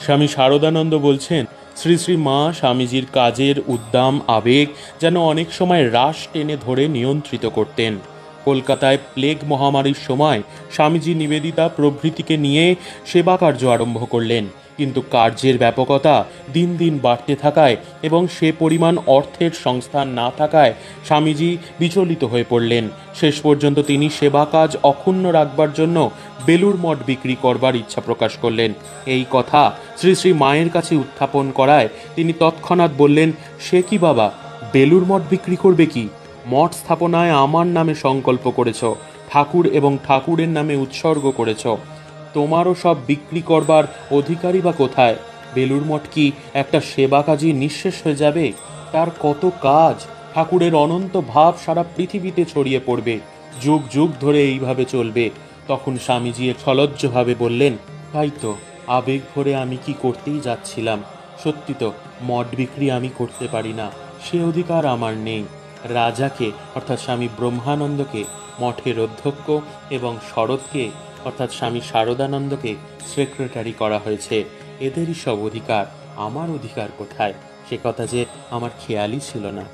স্বামী শারদানন্দ বলছেন, শ্রী শ্রী মা স্বামীজির কাজের উদ্দাম আবেগ যেন অনেক সময় রাশ টেনে ধরে নিয়ন্ত্রিত করতেন। কলকাতায় প্লেগ মহামারীর সময় স্বামীজি নিবেদিতা প্রভৃতিকে নিয়ে সেবা কার্য আরম্ভ করলেন, কিন্তু কার্যের ব্যাপকতা দিন দিন বাড়তে থাকায় এবং সে পরিমাণ অর্থের সংস্থান না থাকায় স্বামীজি বিচলিত হয়ে পড়লেন। শেষ পর্যন্ত তিনি সেবা কাজ অক্ষুণ্ণ রাখবার জন্য বেলুর মঠ বিক্রি করবার ইচ্ছা প্রকাশ করলেন। এই কথা শ্রী শ্রী মায়ের কাছে উত্থাপন করায় তিনি তৎক্ষণাৎ বললেন, সে কি বাবা, বেলুর মঠ বিক্রি করবে কি? মঠ স্থাপনায় আমার নামে সংকল্প করেছ, ঠাকুর এবং ঠাকুরের নামে উৎসর্গ করেছ, তোমারও সব বিক্রি করবার অধিকারই বা কোথায়? বেলুর মঠ কি একটা সেবা কাজই নিঃশেষ হয়ে যাবে? তার কত কাজ, ঠাকুরের অনন্ত ভাব সারা পৃথিবীতে ছড়িয়ে পড়বে, যুগ যুগ ধরে এইভাবে চলবে। তখন স্বামীজি সলজ্জভাবে বললেন, তাই তো, আবেগ ভরে আমি কি করতেই যাচ্ছিলাম। সত্যি তো, মঠ বিক্রি আমি করতে পারি না, সে অধিকার আমার নেই। রাজাকে অর্থাৎ স্বামী ব্রহ্মানন্দকে মঠের অধ্যক্ষ এবং শরৎকে অর্থাৎ স্বামী শারদানন্দকে সেক্রেটারি করা হয়েছে। এদেরই সব অধিকার, আমার অধিকার কোথায়? সে কথা যে আমার খেয়ালই ছিল না।